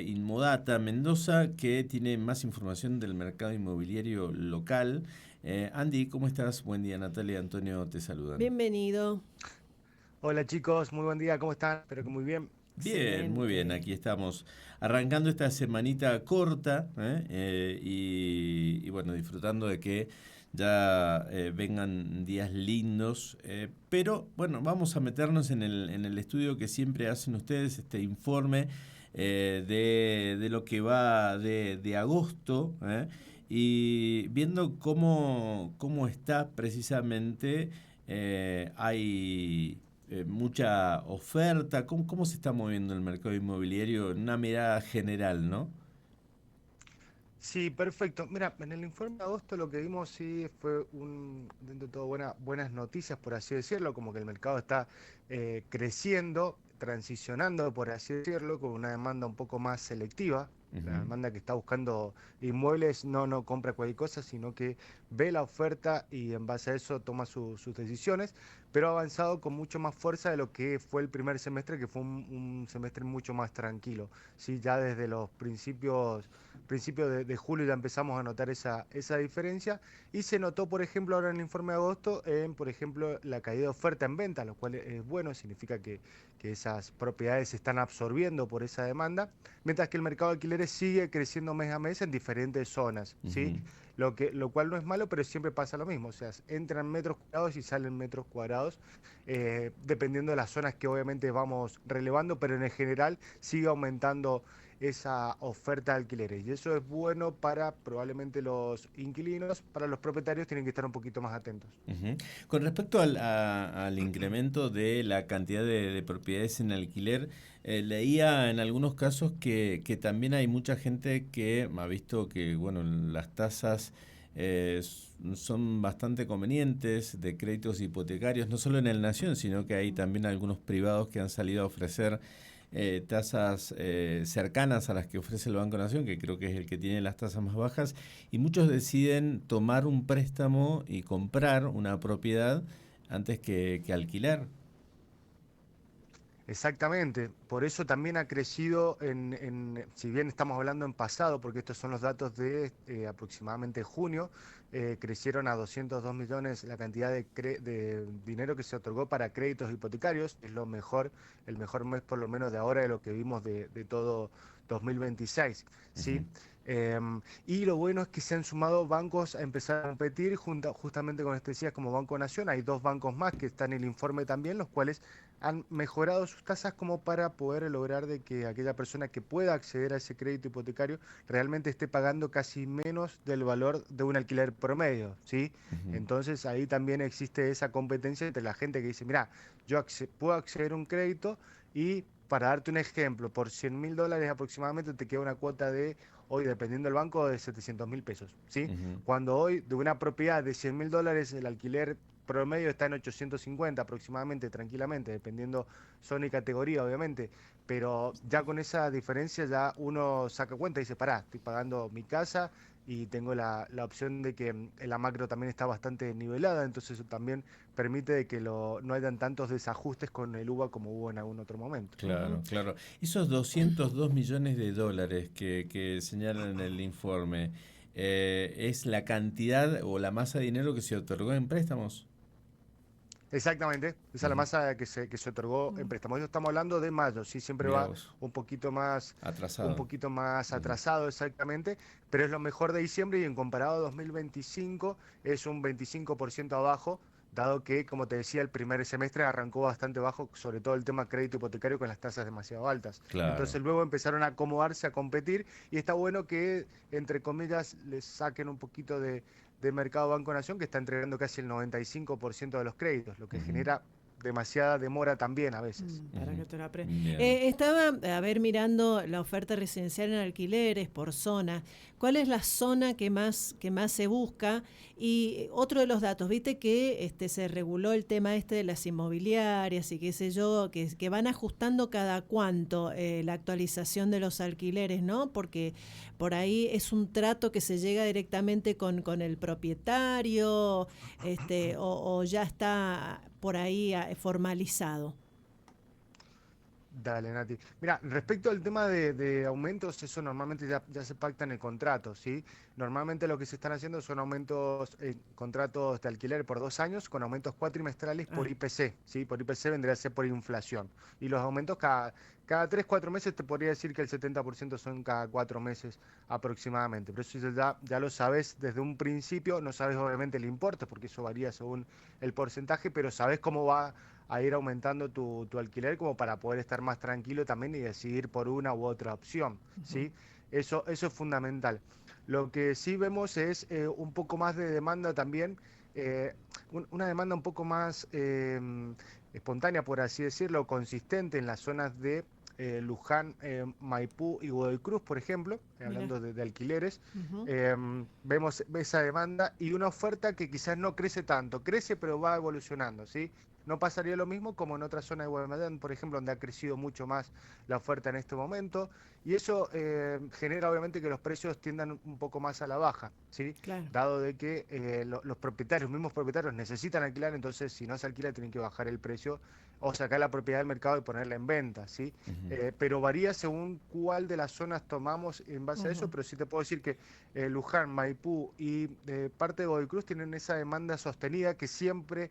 Inmodata Mendoza, que tiene más información del mercado inmobiliario local. Andy, ¿cómo estás? Buen día, Natalia y Antonio te saludan. Bienvenido. Hola chicos, muy buen día, ¿cómo están? Espero que muy bien. Bien, muy bien, Excelente. aquí estamos arrancando esta semanita corta y bueno, disfrutando de que ya vengan días lindos, pero bueno, vamos a meternos en el estudio que siempre hacen ustedes, este informe de lo que va de agosto, y viendo cómo está precisamente, hay mucha oferta. ¿Cómo se está moviendo el mercado inmobiliario en una mirada general, no? Sí, perfecto. Mira, en el informe de agosto lo que vimos sí fue dentro de todo buenas noticias, por así decirlo, como que el mercado está creciendo, transicionando, por así decirlo, con una demanda un poco más selectiva. La Ujú. demanda que está buscando inmuebles no compra cualquier cosa, sino que ve la oferta y en base a eso toma sus decisiones, pero ha avanzado con mucho más fuerza de lo que fue el primer semestre, que fue un semestre mucho más tranquilo. Sí, ya desde los principios de julio ya empezamos a notar esa diferencia y se notó, por ejemplo, ahora en el informe de agosto, en, por ejemplo, la caída de oferta en venta, lo cual es bueno, significa que esas propiedades se están absorbiendo por esa demanda, mientras que el mercado de alquileres sigue creciendo mes a mes en diferentes zonas, ¿sí? Ujú. Lo cual no es malo, pero siempre pasa lo mismo, o sea, entran metros cuadrados y salen metros cuadrados, dependiendo de las zonas que obviamente vamos relevando, pero en el general sigue aumentando esa oferta de alquileres. Y eso es bueno para probablemente los inquilinos, para los propietarios tienen que estar un poquito más atentos. Ujú. Con respecto al incremento de la cantidad de propiedades en alquiler, leía en algunos casos que también hay mucha gente que ha visto que bueno, las tasas son bastante convenientes de créditos hipotecarios, no solo en el Nación, sino que hay también algunos privados que han salido a ofrecer tasas cercanas a las que ofrece el Banco Nación, que creo que es el que tiene las tasas más bajas, y muchos deciden tomar un préstamo y comprar una propiedad antes que alquilar. Exactamente, por eso también ha crecido si bien estamos hablando en pasado, porque estos son los datos de aproximadamente junio, crecieron a 202 millones la cantidad de dinero que se otorgó para créditos hipotecarios, es lo mejor, el mejor mes por lo menos de ahora de lo que vimos de todo 2026, Ujú. ¿sí? Y lo bueno es que se han sumado bancos a empezar a competir justamente con este decías como Banco Nación, hay dos bancos más que están en el informe también, los cuales han mejorado sus tasas como para poder lograr de que aquella persona que pueda acceder a ese crédito hipotecario realmente esté pagando casi menos del valor de un alquiler promedio, ¿sí? Ujú. Entonces ahí también existe esa competencia entre la gente que dice, mira, puedo acceder a un crédito y para darte un ejemplo, por 100.000 dólares aproximadamente te queda una cuota de, hoy dependiendo del banco, de 700.000 pesos, ¿sí? Ujú. Cuando hoy de una propiedad de 100.000 dólares el alquiler promedio está en 850 aproximadamente, tranquilamente, dependiendo zona y categoría, obviamente. Pero ya con esa diferencia ya uno saca cuenta y dice, pará, estoy pagando mi casa y tengo la opción de que la macro también está bastante nivelada, entonces eso también permite de que no hayan tantos desajustes con el UVA como hubo en algún otro momento. Claro, claro. Esos 202 millones de dólares que señalan en el informe, ¿es la cantidad o la masa de dinero que se otorgó en préstamos? Exactamente, esa es la Ujú. masa que se otorgó en Mm. préstamos. Esto estamos hablando de mayo, sí, siempre Mirá va vos, un atrasado. poquito más Ujú. atrasado exactamente, pero es lo mejor de diciembre y en comparado a 2025 es un 25% abajo, dado que, como te decía, el primer semestre arrancó bastante bajo, sobre todo el tema crédito hipotecario con las tasas demasiado altas. Claro. Entonces luego empezaron a acomodarse, a competir y está bueno que, entre comillas, les saquen un poquito de mercado Banco Nación, que está entregando casi el 95% de los créditos, lo que Ujú. genera demasiada demora también a veces. Para Ujú. que te la Bien. estaba, a ver, mirando la oferta residencial en alquileres por zona. ¿Cuál es la zona que más se busca? Y otro de los datos, viste que se reguló el tema de las inmobiliarias y qué sé yo, que van ajustando cada cuánto la actualización de los alquileres, ¿no? Porque por ahí es un trato que se llega directamente con el propietario, o ya está por ahí formalizado. Dale, Nati. Mira, respecto al tema de aumentos, eso normalmente ya se pacta en el contrato, ¿sí? Normalmente lo que se están haciendo son aumentos, contratos de alquiler por 2 años con aumentos cuatrimestrales por Ah, IPC, ¿sí? Por IPC vendría a ser por inflación. Y los aumentos cada 3, 4 meses, te podría decir que el 70% son cada 4 meses aproximadamente. Pero eso ya lo sabes desde un principio, no sabes obviamente el importe, porque eso varía según el porcentaje, pero sabes cómo va a ir aumentando tu alquiler como para poder estar más tranquilo también y decidir por una u otra opción, ujú. ¿sí? Eso es fundamental. Lo que sí vemos es un poco más de demanda también, eh, una demanda un poco más espontánea, por así decirlo, consistente en las zonas de Luján, Maipú y Godoy Cruz, por ejemplo, Mira. hablando de alquileres. Ujú. Vemos esa demanda y una oferta que quizás no crece tanto, crece pero va evolucionando, ¿sí? No pasaría lo mismo como en otra zona de Guaymallén, por ejemplo, donde ha crecido mucho más la oferta en este momento, y eso genera obviamente que los precios tiendan un poco más a la baja, ¿sí? Claro. Dado de que los propietarios, mismos propietarios necesitan alquilar, entonces si no se alquila tienen que bajar el precio o sacar la propiedad del mercado y ponerla en venta, ¿sí? Ujú. Pero varía según cuál de las zonas tomamos en base a eso, Ujú. pero sí te puedo decir que Luján, Maipú y parte de Godoy Cruz tienen esa demanda sostenida que siempre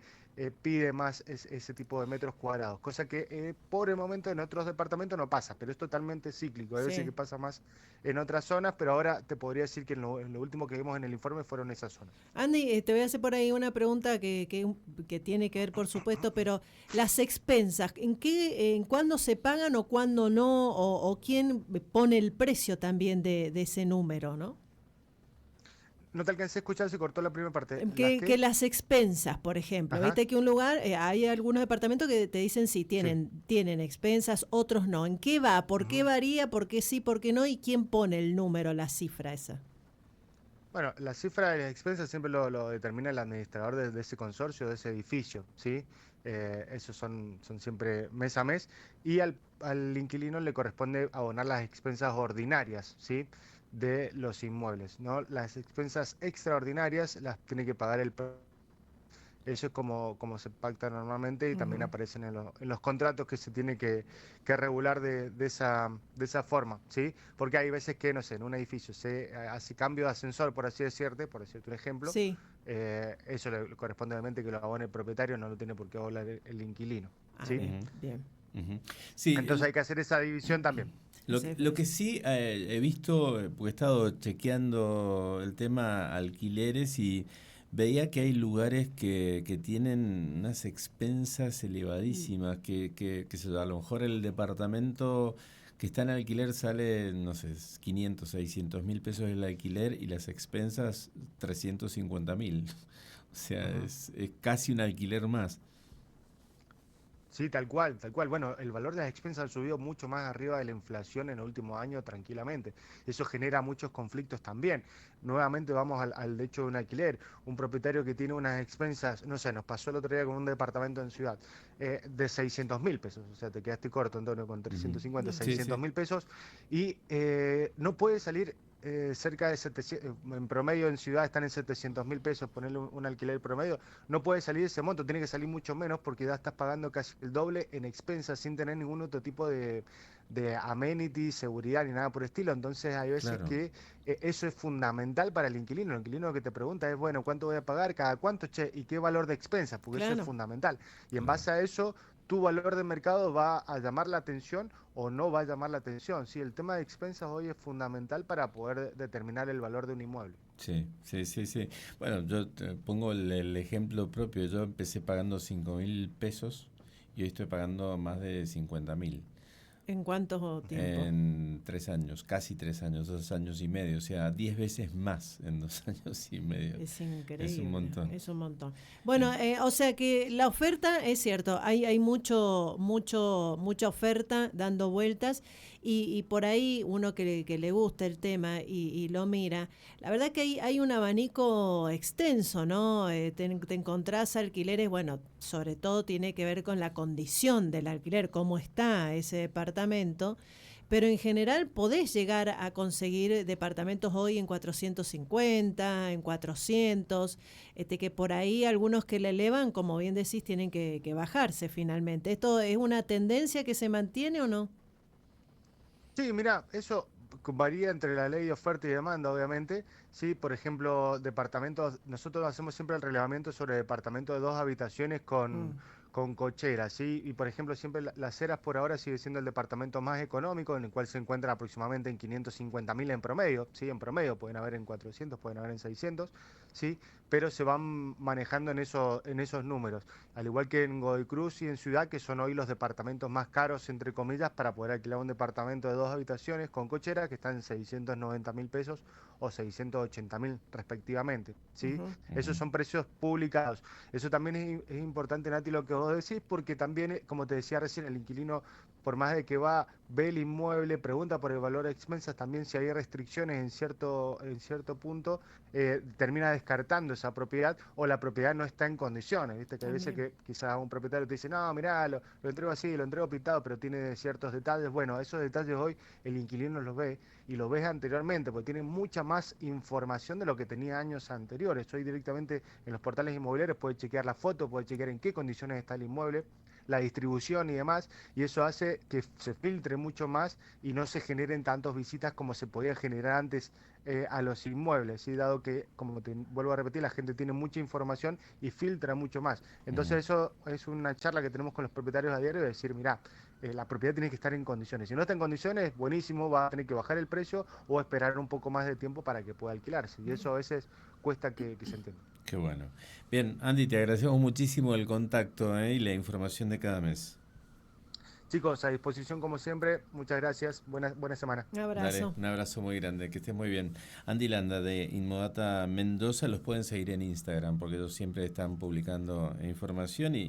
pide más ese tipo de metros cuadrados, cosa que por el momento en otros departamentos no pasa, pero es totalmente cíclico. Hay veces que Sí. pasa más en otras zonas, pero ahora te podría decir que en lo último que vimos en el informe fueron esas zonas. Andy, te voy a hacer por ahí una pregunta que tiene que ver, por supuesto, pero las expensas, ¿en cuándo se pagan o cuándo no? O quién pone el precio también de ese número, ¿no? No te alcancé a escuchar, se cortó la primera parte. ¿Las Que qué? las expensas, por ejemplo. Ajá. Viste que un lugar, hay algunos departamentos que te dicen si Sí. tienen expensas, otros no. ¿En qué va? ¿Por qué Ujú. varía? ¿Por qué sí? ¿Por qué no? ¿Y quién pone el número, la cifra esa? Bueno, la cifra de las expensas siempre lo determina el administrador de ese consorcio, de ese edificio, ¿sí? Esos son siempre mes a mes y al inquilino le corresponde abonar las expensas ordinarias, ¿sí? De los inmuebles, ¿no? Las expensas extraordinarias las tiene que pagar el eso es como se pacta normalmente y también Ujú. aparecen en los contratos que se tiene que regular de esa forma, ¿sí? Porque hay veces que, no sé, en un edificio se hace cambio de ascensor, por decirte un ejemplo, Sí. eso le corresponde obviamente que lo abone el propietario, no lo tiene por qué abonar el inquilino, Ah, ¿sí? bien, Ujú. bien. Ujú. Sí, Entonces hay que hacer esa división también. Esa lo que diferencia. sí he visto, porque he estado chequeando el tema alquileres y veía que hay lugares que tienen unas expensas Mm. elevadísimas, a lo mejor el departamento que está en alquiler sale, no sé, 500, 600 mil pesos el alquiler y las expensas 350.000. O sea, Ujú. es casi un alquiler más. Sí, tal cual, tal cual. Bueno, el valor de las expensas ha subido mucho más arriba de la inflación en el último año tranquilamente. Eso genera muchos conflictos también. Nuevamente vamos al hecho de un alquiler. Un propietario que tiene unas expensas, no sé, nos pasó el otro día con un departamento en ciudad, de 600.000 pesos. O sea, te quedaste corto, Antonio, con Ujú. 350, Bien. Sí, 600 sí. mil pesos. Y no puede salir cerca de 700, en promedio en ciudad están en 700.000 pesos, ponerle un alquiler promedio no puede salir ese monto, tiene que salir mucho menos porque ya estás pagando casi el doble en expensas sin tener ningún otro tipo de amenity, seguridad ni nada por el estilo. Entonces hay veces Claro. que eso es fundamental para el inquilino. El inquilino lo que te pregunta es, bueno, ¿cuánto voy a pagar? ¿Cada cuánto, che? ¿Y qué valor de expensas? Porque eso es Claro. fundamental. Y en Claro. base a eso, tu valor de mercado va a llamar la atención o no va a llamar la atención. Sí, el tema de expensas hoy es fundamental para poder determinar el valor de un inmueble. Sí, sí, sí, sí. Bueno, yo te pongo el ejemplo propio. Yo empecé pagando 5.000 pesos y hoy estoy pagando más de 50.000 ¿En cuánto tiempo? en 3 años, casi 3 años, 2 años y medio. O sea, 10 veces más en 2 años y medio. Es Es un increíble, montón. es un montón. Sí. Bueno, o sea que la oferta es cierto, hay mucha oferta dando vueltas y por ahí uno que le gusta el tema y lo mira. La verdad que hay un abanico extenso, ¿no? Te encontrás alquileres, bueno, sobre todo tiene que ver con la condición del alquiler, cómo está ese departamento. pero en general podés llegar a conseguir departamentos hoy en 450, en 400, que por ahí algunos que le elevan, como bien decís, tienen que bajarse finalmente. ¿Esto es una tendencia que se mantiene o no? Sí, mira, eso varía entre la ley de oferta y demanda, obviamente. Sí, por ejemplo, departamentos, nosotros hacemos siempre el relevamiento sobre departamentos de 2 habitaciones Mm, con cochera, ¿sí? Y por ejemplo, siempre Las Heras por ahora sigue siendo el departamento más económico, en el cual se encuentra aproximadamente en 550.000 en promedio, ¿sí? En promedio, pueden haber en 400, pueden haber en 600, ¿sí? Pero se van manejando en esos números. Al igual que en Godoy Cruz y en Ciudad, que son hoy los departamentos más caros, entre comillas, para poder alquilar un departamento de 2 habitaciones con cochera, que están en 690.000 pesos o 680.000 respectivamente, ¿sí? ujú. Esos Ujú. son precios publicados. Eso también es importante, Nati, lo que vos decís, porque también, como te decía recién, el inquilino, por más de que va, ve el inmueble, pregunta por el valor de expensas, también si hay restricciones en cierto punto, termina descartando esa propiedad o la propiedad no está en condiciones. Viste que hay veces También. que quizás un propietario te dice, no, mirá, lo entrego así, lo entrego pintado, pero tiene ciertos detalles. Bueno, esos detalles hoy el inquilino los ve y los ves anteriormente, porque tiene mucha más información de lo que tenía años anteriores. Hoy directamente en los portales inmobiliarios puede chequear la foto, puede chequear en qué condiciones está el inmueble, la distribución y demás, y eso hace que se filtre mucho más y no se generen tantas visitas como se podía generar antes a los inmuebles, ¿sí? Dado que, como te vuelvo a repetir, la gente tiene mucha información y filtra mucho más. Ujú. Entonces eso es una charla que tenemos con los propietarios a diario de decir, mira, la propiedad tiene que estar en condiciones. Si no está en condiciones, buenísimo, va a tener que bajar el precio o esperar un poco más de tiempo para que pueda alquilarse. Y eso a veces cuesta que se entienda. Qué bueno. Bien, Andy, te agradecemos muchísimo el contacto, y la información de cada mes. Chicos, a disposición como siempre. Muchas gracias. Buena semana. Un Dale, abrazo. un abrazo muy grande, que estés muy bien. Andy Landa de Inmodata Mendoza, los pueden seguir en Instagram porque ellos siempre están publicando información